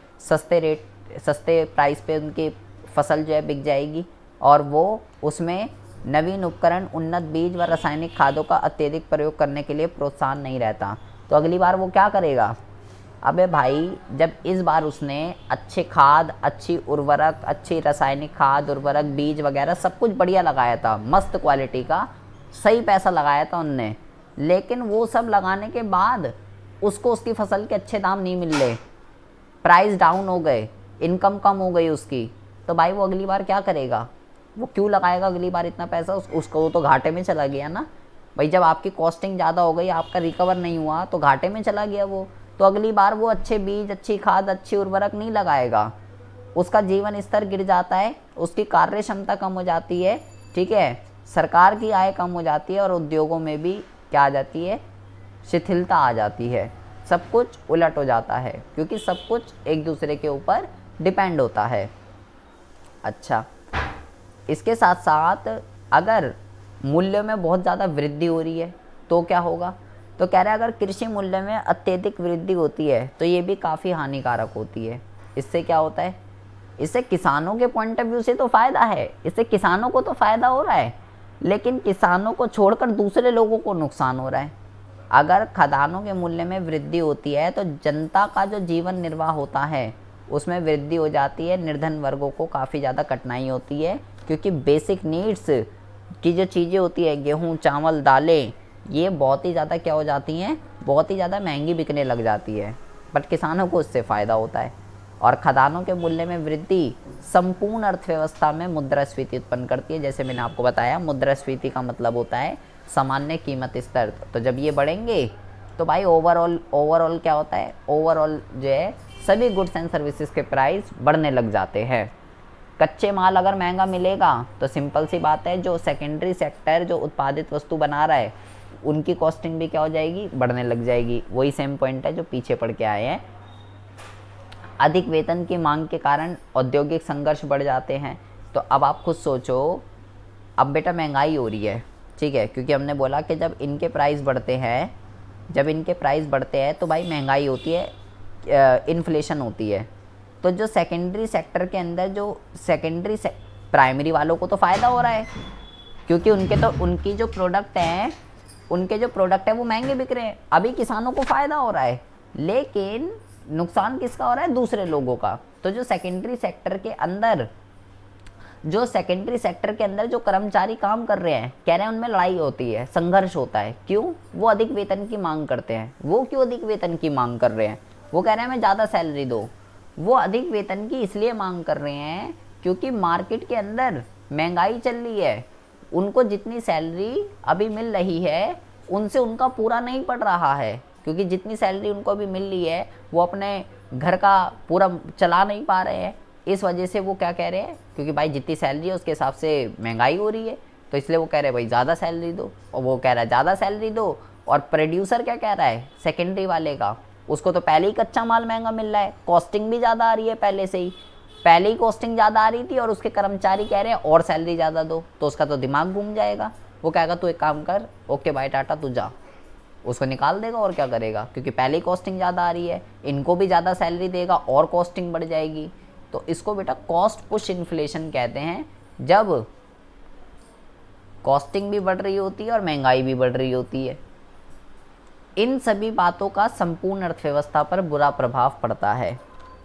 प्राइस पे उनकी फसल जो है बिक जाएगी, और वो उसमें नवीन उपकरण, उन्नत बीज व रासायनिक खादों का अत्यधिक प्रयोग करने के लिए प्रोत्साहन नहीं रहता। तो अगली बार वो क्या करेगा? अबे भाई जब इस बार उसने अच्छे खाद, अच्छी उर्वरक, अच्छी रासायनिक खाद, उर्वरक, बीज वगैरह सब कुछ बढ़िया लगाया था, मस्त क्वालिटी का, सही पैसा लगाया था उनने, लेकिन वो सब लगाने के बाद उसको उसकी फसल के अच्छे दाम नहीं मिल रहे, प्राइस डाउन हो गए, इनकम कम हो गई उसकी, तो भाई वो अगली बार क्या करेगा? वो क्यों लगाएगा अगली बार इतना पैसा? उसको वो तो घाटे में चला गया ना भाई। जब आपकी कॉस्टिंग ज़्यादा हो गई, आपका रिकवर नहीं हुआ, तो घाटे में चला गया वो। तो अगली बार वो अच्छे बीज, अच्छी खाद, अच्छी उर्वरक नहीं लगाएगा, उसका जीवन स्तर गिर जाता है, उसकी कार्य क्षमता कम हो जाती है, ठीक है, सरकार की आय कम हो जाती है, और उद्योगों में भी क्या आ जाती है? शिथिलता आ जाती है, सब कुछ उलट हो जाता है, क्योंकि सब कुछ एक दूसरे के ऊपर डिपेंड होता है। अच्छा, इसके साथ साथ अगर मूल्य में बहुत ज़्यादा वृद्धि हो रही है तो क्या होगा? तो कह रहे हैं अगर कृषि मूल्य में अत्यधिक वृद्धि होती है तो ये भी काफ़ी हानिकारक होती है। इससे क्या होता है? इससे किसानों के पॉइंट ऑफ व्यू से तो फ़ायदा है, इससे किसानों को तो फ़ायदा हो रहा है, लेकिन किसानों को छोड़कर दूसरे लोगों को नुकसान हो रहा है। अगर खदानों के मूल्य में वृद्धि होती है तो जनता का जो जीवन निर्वाह होता है उसमें वृद्धि हो जाती है, निर्धन वर्गों को काफ़ी ज़्यादा कठिनाई होती है, क्योंकि बेसिक नीड्स की जो चीज़ें होती है, गेहूँ, चावल, दालें, ये बहुत ही ज़्यादा क्या हो जाती हैं? बहुत ही ज़्यादा महंगी बिकने लग जाती है, बट किसानों को इससे फ़ायदा होता है। और खदानों के मूल्य में वृद्धि संपूर्ण अर्थव्यवस्था में मुद्रास्फीति उत्पन्न करती है। जैसे मैंने आपको बताया, मुद्रास्फीति का मतलब होता है सामान्य कीमत स्तर। तो जब ये बढ़ेंगे तो भाई ओवरऑल क्या होता है? ओवरऑल जो है सभी गुड्स एंड सर्विसेज के प्राइस बढ़ने लग जाते हैं। कच्चे माल अगर महंगा मिलेगा तो सिंपल सी बात है, जो सेकेंडरी सेक्टर जो उत्पादित वस्तु बना रहा है उनकी कॉस्टिंग भी क्या हो जाएगी? बढ़ने लग जाएगी। वही सेम पॉइंट है जो पीछे पढ़ के आए हैं। अधिक वेतन की मांग के कारण औद्योगिक संघर्ष बढ़ जाते हैं। तो अब आप खुद सोचो, अब बेटा महंगाई हो रही है, ठीक है, क्योंकि हमने बोला कि जब इनके प्राइस बढ़ते हैं तो भाई महंगाई होती है, इन्फ्लेशन होती है। तो जो सेकेंडरी सेक्टर के अंदर जो प्राइमरी वालों को तो फ़ायदा हो रहा है, क्योंकि उनकी जो प्रोडक्ट हैं वो महंगे बिक रहे हैं, अभी किसानों को फ़ायदा हो रहा है, लेकिन नुकसान किसका हो रहा है? दूसरे लोगों का। तो जो सेकेंडरी सेक्टर के अंदर जो कर्मचारी काम कर रहे हैं, कह रहे हैं उनमें लड़ाई होती है, संघर्ष होता है। क्यों? वो अधिक वेतन की मांग करते हैं। वो क्यों अधिक वेतन की मांग कर रहे हैं? वो कह रहे हैं हमें ज़्यादा सैलरी दो। वो अधिक वेतन की इसलिए मांग कर रहे हैं क्योंकि मार्केट के अंदर महंगाई चल रही है। उनको जितनी सैलरी अभी मिल रही है उनसे उनका पूरा नहीं पड़ रहा है, क्योंकि जितनी सैलरी उनको अभी मिल रही है वो अपने घर का पूरा चला नहीं पा रहे हैं। इस वजह से वो क्या कह रहे हैं, क्योंकि भाई जितनी सैलरी है उसके हिसाब से महंगाई हो रही है, तो इसलिए वो कह रहे हैं भाई ज़्यादा सैलरी दो। और वो कह रहा है ज़्यादा सैलरी दो, और प्रोड्यूसर क्या कह रहा है, सेकेंडरी वाले का, उसको तो पहले ही कच्चा माल महंगा मिल रहा है, कॉस्टिंग भी ज़्यादा आ रही है पहले से ही, पहले ही कॉस्टिंग ज़्यादा आ रही थी, और उसके कर्मचारी कह रहे हैं और सैलरी ज़्यादा दो, तो उसका तो दिमाग घूम जाएगा। वो कहेगा तू एक काम कर, ओके बाय टाटा तू जा, उसको निकाल देगा और क्या करेगा, क्योंकि पहले ही कॉस्टिंग ज़्यादा आ रही है, इनको भी ज़्यादा सैलरी देगा और कॉस्टिंग बढ़ जाएगी। तो इसको बेटा कॉस्ट पुश इन्फ्लेशन कहते हैं, जब कॉस्टिंग भी बढ़ रही होती है और महंगाई भी बढ़ रही होती है। इन सभी बातों का संपूर्ण अर्थव्यवस्था पर बुरा प्रभाव पड़ता है।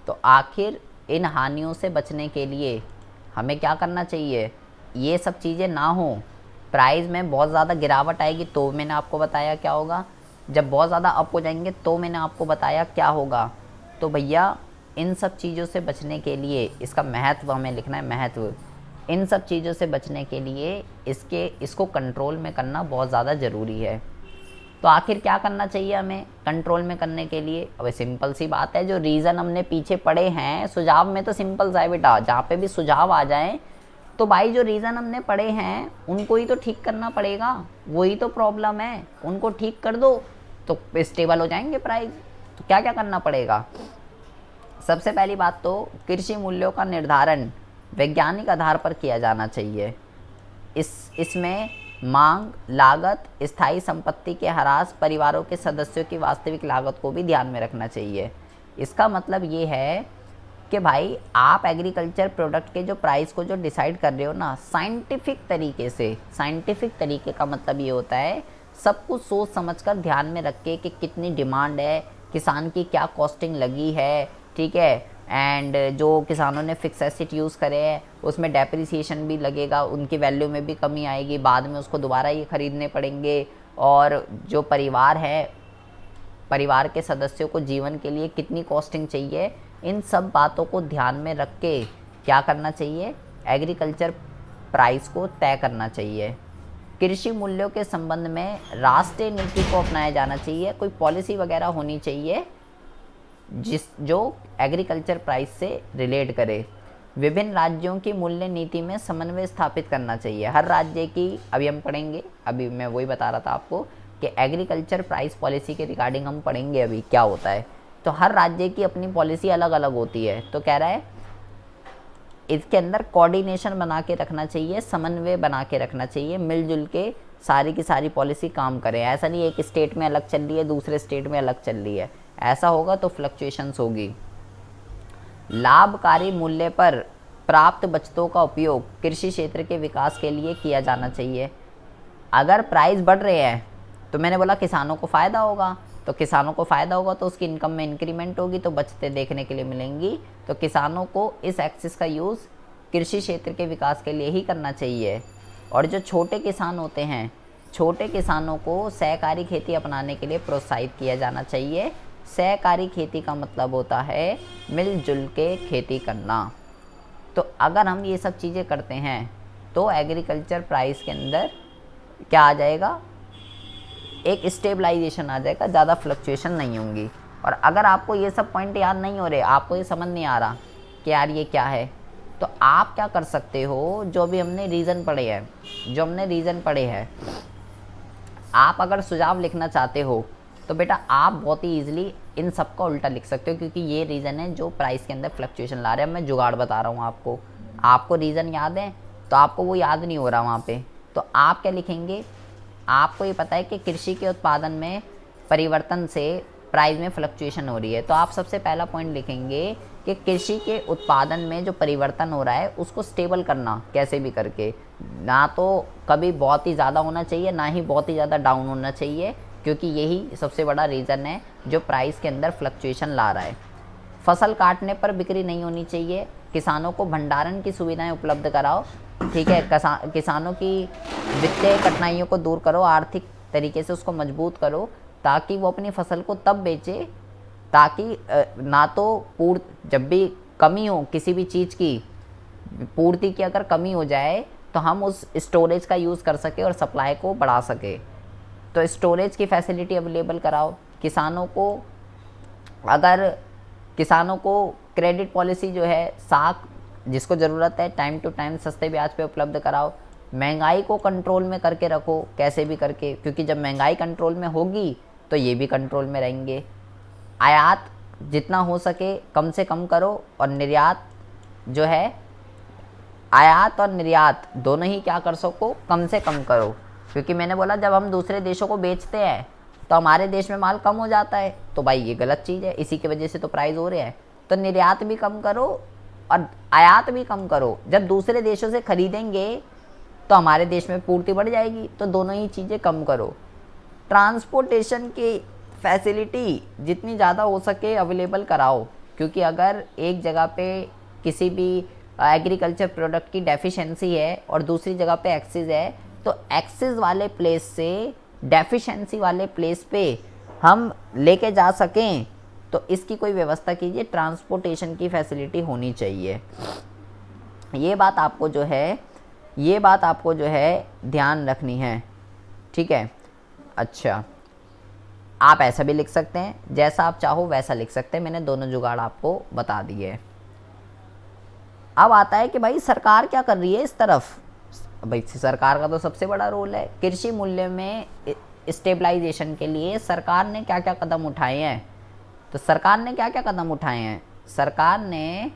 तो आखिर इन हानियों से बचने के लिए हमें क्या करना चाहिए, ये सब चीज़ें ना हो, प्राइस में बहुत ज़्यादा गिरावट आएगी तो मैंने आपको बताया क्या होगा, जब बहुत ज़्यादा अप हो जाएंगे तो मैंने आपको बताया क्या होगा। तो भैया इन सब चीज़ों से बचने के लिए, इसका महत्व हमें लिखना है, महत्व, इन सब चीज़ों से बचने के लिए इसको कंट्रोल में करना बहुत ज़्यादा ज़रूरी है। तो आखिर क्या करना चाहिए हमें कंट्रोल में करने के लिए, अब सिंपल सी बात है, जो रीज़न हमने पीछे पढ़े हैं, सुझाव में तो सिंपल सा है बेटा, जहाँ पे भी सुझाव आ जाए तो भाई जो रीज़न हमने पढ़े हैं उनको ही तो ठीक करना पड़ेगा, वही तो प्रॉब्लम है, उनको ठीक कर दो तो स्टेबल हो जाएंगे प्राइस। तो क्या क्या करना पड़ेगा, सबसे पहली बात तो कृषि मूल्यों का निर्धारण वैज्ञानिक आधार पर किया जाना चाहिए। इसमें मांग, लागत, स्थायी संपत्ति के ह्रास, परिवारों के सदस्यों की वास्तविक लागत को भी ध्यान में रखना चाहिए। इसका मतलब ये है कि भाई आप एग्रीकल्चर प्रोडक्ट के जो प्राइस को जो डिसाइड कर रहे हो ना, साइंटिफिक तरीके से, साइंटिफिक तरीके का मतलब ये होता है सब कुछ सोच समझकर ध्यान में रख के कि कितनी डिमांड है, किसान की क्या कॉस्टिंग लगी है, ठीक है, एंड जो किसानों ने फिक्स एसेट यूज़ करे हैं उसमें डेप्रिसिएशन भी लगेगा, उनकी वैल्यू में भी कमी आएगी, बाद में उसको दोबारा ये ख़रीदने पड़ेंगे, और जो परिवार है, परिवार के सदस्यों को जीवन के लिए कितनी कॉस्टिंग चाहिए, इन सब बातों को ध्यान में रख के क्या करना चाहिए, एग्रीकल्चर प्राइस को तय करना चाहिए। कृषि मूल्यों के संबंध में राष्ट्रीय नीति को अपनाया जाना चाहिए, कोई पॉलिसी वगैरह होनी चाहिए जो एग्रीकल्चर प्राइस से रिलेट करे। विभिन्न राज्यों की मूल्य नीति में समन्वय स्थापित करना चाहिए, हर राज्य की, अभी हम पढ़ेंगे, अभी मैं वही बता रहा था आपको कि एग्रीकल्चर प्राइस पॉलिसी के रिगार्डिंग हम पढ़ेंगे अभी क्या होता है। तो हर राज्य की अपनी पॉलिसी अलग अलग होती है, तो कह रहा है इसके अंदर कोऑर्डिनेशन बना के रखना चाहिए, समन्वय बना के रखना चाहिए, मिलजुल के सारी की सारी पॉलिसी काम करें। ऐसा नहीं एक स्टेट में अलग चल रही है दूसरे स्टेट में अलग चल रही है, ऐसा होगा तो फ्लक्चुएशंस होगी। लाभकारी मूल्य पर प्राप्त बचतों का उपयोग कृषि क्षेत्र के विकास के लिए किया जाना चाहिए। अगर प्राइस बढ़ रहे हैं तो मैंने बोला किसानों को फ़ायदा होगा, तो किसानों को फ़ायदा होगा तो उसकी इनकम में इंक्रीमेंट होगी, तो बचतें देखने के लिए मिलेंगी। तो किसानों को इस एक्सिस का यूज़ कृषि क्षेत्र के विकास के लिए ही करना चाहिए। और जो छोटे किसान होते हैं, छोटे किसानों को सहकारी खेती अपनाने के लिए प्रोत्साहित किया जाना चाहिए। सहकारी खेती का मतलब होता है मिलजुल के खेती करना। तो अगर हम ये सब चीज़ें करते हैं तो एग्रीकल्चर प्राइस के अंदर क्या आ जाएगा, एक स्टेबलाइजेशन आ जाएगा, ज़्यादा फ्लक्चुएशन नहीं होंगी। और अगर आपको ये सब पॉइंट याद नहीं हो रहे, आपको ये समझ नहीं आ रहा कि यार ये क्या है, तो आप क्या कर सकते हो, जो भी हमने रीज़न पढ़े हैं, आप अगर सुझाव लिखना चाहते हो तो बेटा आप बहुत ही ईजिली इन सब का उल्टा लिख सकते हो, क्योंकि ये रीज़न है जो प्राइस के अंदर फ्लक्चुएशन ला रहे हैं। मैं जुगाड़ बता रहा हूँ आपको रीज़न याद है तो आपको वो याद नहीं हो रहा वहाँ पे, तो आप क्या लिखेंगे, आपको ये पता है कि कृषि के उत्पादन में परिवर्तन से प्राइस में फ्लक्चुएशन हो रही है, तो आप सबसे पहला पॉइंट लिखेंगे कि कृषि के उत्पादन में जो परिवर्तन हो रहा है उसको स्टेबल करना कैसे भी करके, ना तो कभी बहुत ही ज़्यादा होना चाहिए ना ही बहुत ही ज़्यादा डाउन होना चाहिए, क्योंकि यही सबसे बड़ा रीज़न है जो प्राइस के अंदर फ्लक्चुएशन ला रहा है। फसल काटने पर बिक्री नहीं होनी चाहिए, किसानों को भंडारण की सुविधाएं उपलब्ध कराओ, ठीक है, किसानों की वित्तीय कठिनाइयों को दूर करो, आर्थिक तरीके से उसको मजबूत करो, ताकि वो अपनी फसल को तब बेचे ताकि ना तो जब भी कमी हो किसी भी चीज़ की, पूर्ति की अगर कमी हो जाए तो हम उस स्टोरेज का यूज़ कर सके और सप्लाई को बढ़ा सके। तो स्टोरेज की फैसिलिटी अवेलेबल कराओ। किसानों को क्रेडिट पॉलिसी जो है साख जिसको ज़रूरत है टाइम टू टाइम सस्ते ब्याज पे उपलब्ध कराओ। महंगाई को कंट्रोल में करके रखो कैसे भी करके, क्योंकि जब महंगाई कंट्रोल में होगी तो ये भी कंट्रोल में रहेंगे। आयात जितना हो सके कम से कम करो, और निर्यात जो है, आयात और निर्यात दोनों ही क्या कर सको, कम से कम करो। क्योंकि मैंने बोला जब हम दूसरे देशों को बेचते हैं तो हमारे देश में माल कम हो जाता है, तो भाई ये गलत चीज़ है, इसी की वजह से तो प्राइस हो रहे हैं। तो निर्यात भी कम करो और आयात भी कम करो। जब दूसरे देशों से खरीदेंगे तो हमारे देश में पूर्ति बढ़ जाएगी, तो दोनों ही चीज़ें कम करो। ट्रांसपोर्टेशन की फैसिलिटी जितनी ज़्यादा हो सके अवेलेबल कराओ, क्योंकि अगर एक जगह पे किसी भी एग्रीकल्चर प्रोडक्ट की डेफिशिएंसी है और दूसरी जगह पे एक्सेस है, तो एक्सेस वाले प्लेस से डेफिशिएंसी वाले प्लेस पे हम लेके जा सकें, तो इसकी कोई व्यवस्था कीजिए। ट्रांसपोर्टेशन की फैसिलिटी होनी चाहिए। ये बात आपको जो है ध्यान रखनी है, ठीक है। अच्छा, आप ऐसा भी लिख सकते हैं, जैसा आप चाहो वैसा लिख सकते हैं, मैंने दोनों जुगाड़ आपको बता दिए। अब आता है कि भाई सरकार क्या कर रही है इस तरफ। भाई सरकार का तो सबसे बड़ा रोल है। कृषि मूल्य में स्टेबलाइजेशन के लिए सरकार ने क्या क्या कदम उठाए हैं। तो सरकार ने क्या क्या कदम उठाए हैं, सरकार ने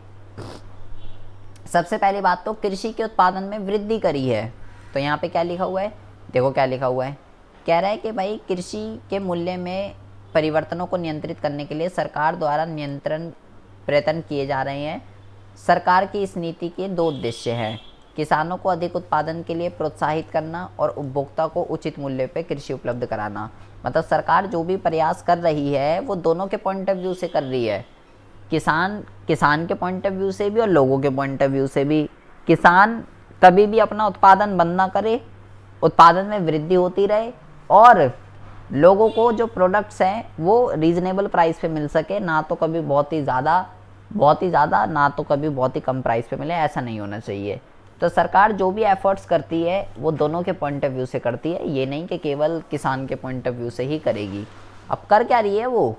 सबसे पहली बात तो कृषि के उत्पादन में वृद्धि करी है। तो यहाँ पे क्या लिखा हुआ है, देखो क्या लिखा हुआ है, कह रहा है कि भाई कृषि के मूल्य में परिवर्तनों को नियंत्रित करने के लिए सरकार द्वारा नियंत्रण प्रयत्न किए जा रहे हैं। सरकार की इस नीति के 2 उद्देश्य हैं, किसानों को अधिक उत्पादन के लिए प्रोत्साहित करना और उपभोक्ता को उचित मूल्य पर कृषि उपलब्ध कराना। मतलब सरकार जो भी प्रयास कर रही है वो दोनों के पॉइंट ऑफ व्यू से कर रही है, किसान के पॉइंट ऑफ व्यू से भी और लोगों के पॉइंट ऑफ व्यू से भी। किसान कभी भी अपना उत्पादन बंद ना करे, उत्पादन में वृद्धि होती रहे और लोगों को जो प्रोडक्ट्स हैं वो रीजनेबल प्राइस पे मिल सके, ना तो कभी बहुत ही ज़्यादा ना तो कभी बहुत ही कम प्राइस पे मिले, ऐसा नहीं होना चाहिए। तो सरकार जो भी एफर्ट्स करती है वो दोनों के पॉइंट ऑफ व्यू से करती है, ये नहीं कि केवल किसान के पॉइंट ऑफ व्यू से ही करेगी। अब कर क्या रही है वो,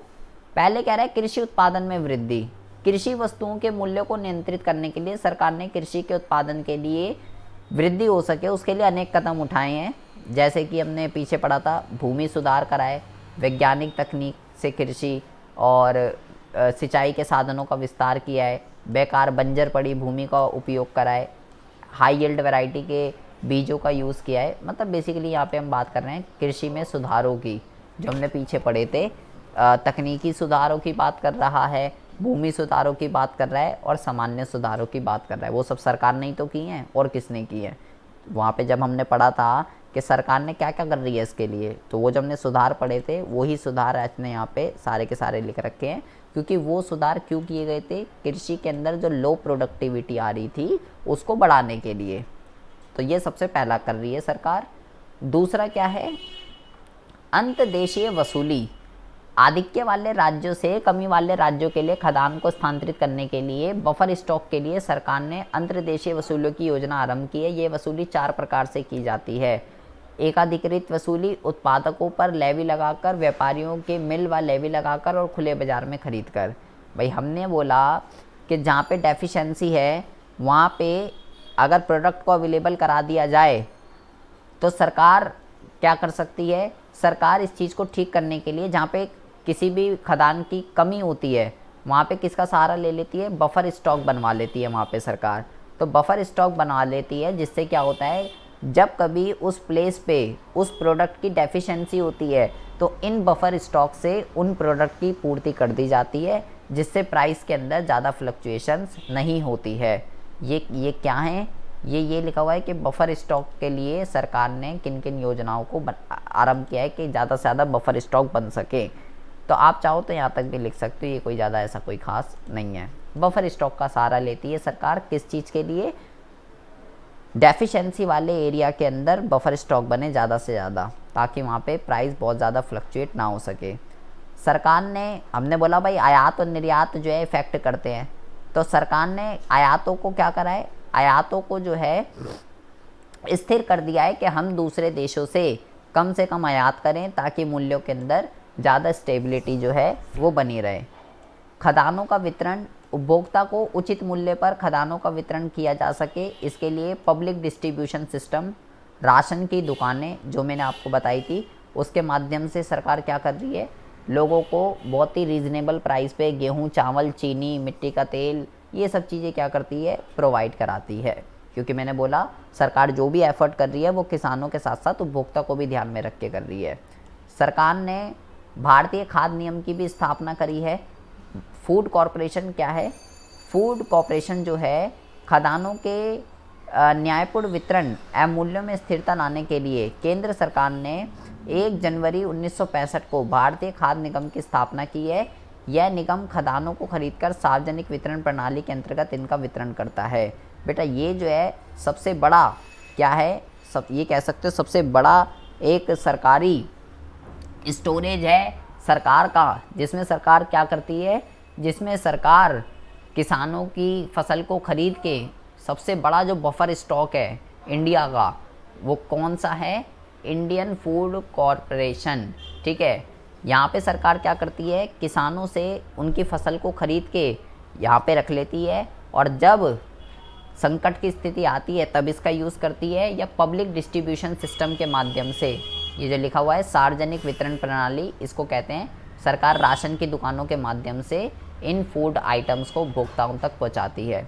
पहले कह रहा है कृषि उत्पादन में वृद्धि। कृषि वस्तुओं के मूल्य को नियंत्रित करने के लिए सरकार ने कृषि के उत्पादन के लिए वृद्धि हो सके उसके लिए अनेक कदम उठाए हैं। जैसे कि हमने पीछे पढ़ा था, भूमि सुधार कराए, वैज्ञानिक तकनीक से कृषि और सिंचाई के साधनों का विस्तार किया है, बेकार बंजर पड़ी भूमि का उपयोग कराए, हाई यील्ड वैरायटी के बीजों का यूज़ किया है। मतलब बेसिकली यहाँ पे हम बात कर रहे हैं कृषि में सुधारों की, जो हमने पीछे पढ़े थे। तकनीकी सुधारों की बात कर रहा है, भूमि सुधारों की बात कर रहा है और सामान्य सुधारों की बात कर रहा है। वो सब सरकार ने ही तो की हैं, और किसने की है। वहाँ पे जब हमने पढ़ा था कि सरकार ने क्या क्या कर रही है इसके लिए, तो वो जब हमने सुधार पढ़े थे वही सुधार अपने यहाँ पे सारे के सारे लिख रखे हैं। क्योंकि वो सुधार क्यों किए गए थे, कृषि के अंदर जो लो प्रोडक्टिविटी आ रही थी उसको बढ़ाने के लिए। तो ये सबसे पहला कर रही है सरकार। दूसरा क्या है, अंतदेशीय वसूली। आधिक्य वाले राज्यों से कमी वाले राज्यों के लिए खदान को स्थानांतरित करने के लिए बफर स्टॉक के लिए सरकार ने अंतर्देशीय वसूलियों की योजना आरंभ की है। ये वसूली 4 प्रकार से की जाती है। एकाधिकृत वसूली, उत्पादकों पर लेवी लगाकर, व्यापारियों के मिल व लेवी लगाकर और खुले बाजार में खरीद कर। भाई हमने बोला कि जहाँ पे डेफिशिएंसी है वहाँ पे अगर प्रोडक्ट को अवेलेबल करा दिया जाए तो सरकार क्या कर सकती है, सरकार इस चीज़ को ठीक करने के लिए जहाँ पे किसी भी खदान की कमी होती है वहाँ पे किसका सहारा ले लेती है, बफर स्टॉक बनवा लेती है वहाँ पे सरकार। तो बफर स्टॉक बनवा लेती है, जिससे क्या होता है, जब कभी उस प्लेस पे उस प्रोडक्ट की डेफिशिएंसी होती है तो इन बफर स्टॉक से उन प्रोडक्ट की पूर्ति कर दी जाती है, जिससे प्राइस के अंदर ज़्यादा फ्लक्चुएशंस नहीं होती है। ये क्या है, ये लिखा हुआ है कि बफर स्टॉक के लिए सरकार ने किन किन योजनाओं को आरंभ किया है कि ज़्यादा से ज़्यादा बफर स्टॉक बन सके। तो आप चाहो तो यहाँ तक भी लिख सकते हो, ये कोई ज़्यादा ऐसा कोई खास नहीं है। बफर स्टॉक का सहारा लेती है सरकार, किस चीज़ के लिए, डेफिशिएंसी वाले एरिया के अंदर बफर स्टॉक बने ज़्यादा से ज़्यादा, ताकि वहाँ पे प्राइस बहुत ज़्यादा फ्लक्चुएट ना हो सके। सरकार ने, हमने बोला भाई आयात और निर्यात जो है इफेक्ट करते हैं, तो सरकार ने आयातों को क्या करा है, आयातों को जो है स्थिर कर दिया है कि हम दूसरे देशों से कम आयात करें ताकि मूल्यों के अंदर ज़्यादा स्टेबिलिटी जो है वो बनी रहे। खदानों का वितरण, उपभोक्ता को उचित मूल्य पर खदानों का वितरण किया जा सके, इसके लिए पब्लिक डिस्ट्रीब्यूशन सिस्टम, राशन की दुकानें जो मैंने आपको बताई थी, उसके माध्यम से सरकार क्या कर रही है, लोगों को बहुत ही रीज़नेबल प्राइस पे गेहूं, चावल, चीनी, मिट्टी का तेल, ये सब चीज़ें क्या करती है, प्रोवाइड कराती है। क्योंकि मैंने बोला सरकार जो भी एफर्ट कर रही है वो किसानों के साथ साथ उपभोक्ता को भी ध्यान में रख के कर रही है। सरकार ने भारतीय खाद्य नियम की भी स्थापना करी है। फूड कॉरपोरेशन क्या है, फूड कॉरपोरेशन जो है खदानों के न्यायपूर्ण वितरण एवं मूल्यों में स्थिरता लाने के लिए केंद्र सरकार ने 1 जनवरी 1965 को भारतीय खाद्य निगम की स्थापना की है। यह निगम खदानों को खरीदकर सार्वजनिक वितरण प्रणाली के अंतर्गत इनका वितरण करता है। बेटा ये जो है सबसे बड़ा क्या है, सब ये कह सकते हो सबसे बड़ा एक सरकारी स्टोरेज है सरकार का, जिसमें सरकार क्या करती है, जिसमें सरकार किसानों की फसल को खरीद के सबसे बड़ा जो बफर स्टॉक है इंडिया का, वो कौन सा है, इंडियन फूड कॉरपोरेशन। ठीक है, यहाँ पे सरकार क्या करती है, किसानों से उनकी फसल को खरीद के यहाँ पे रख लेती है, और जब संकट की स्थिति आती है तब इसका यूज़ करती है, या पब्लिक डिस्ट्रीब्यूशन सिस्टम के माध्यम से, ये जो लिखा हुआ है सार्वजनिक वितरण प्रणाली, इसको कहते हैं। सरकार राशन की दुकानों के माध्यम से इन फूड आइटम्स को उपभोक्ताओं तक पहुंचाती है।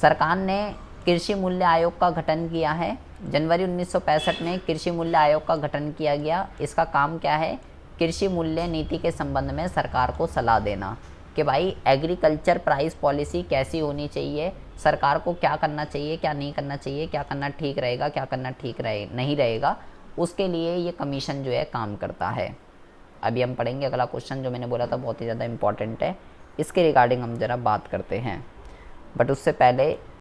सरकार ने कृषि मूल्य आयोग का गठन किया है। जनवरी 1965 में कृषि मूल्य आयोग का गठन किया गया। इसका काम क्या है, कृषि मूल्य नीति के संबंध में सरकार को सलाह देना कि भाई एग्रीकल्चर प्राइस पॉलिसी कैसी होनी चाहिए, सरकार को क्या करना चाहिए, क्या नहीं करना चाहिए, क्या करना ठीक रहेगा, क्या करना ठीक नहीं रहेगा, उसके लिए ये कमीशन जो है काम करता है। अभी हम पढ़ेंगे अगला क्वेश्चन जो मैंने बोला था बहुत ही ज़्यादा इंपॉर्टेंट है, इसके रिगार्डिंग हम ज़रा बात करते हैं। बट उससे पहले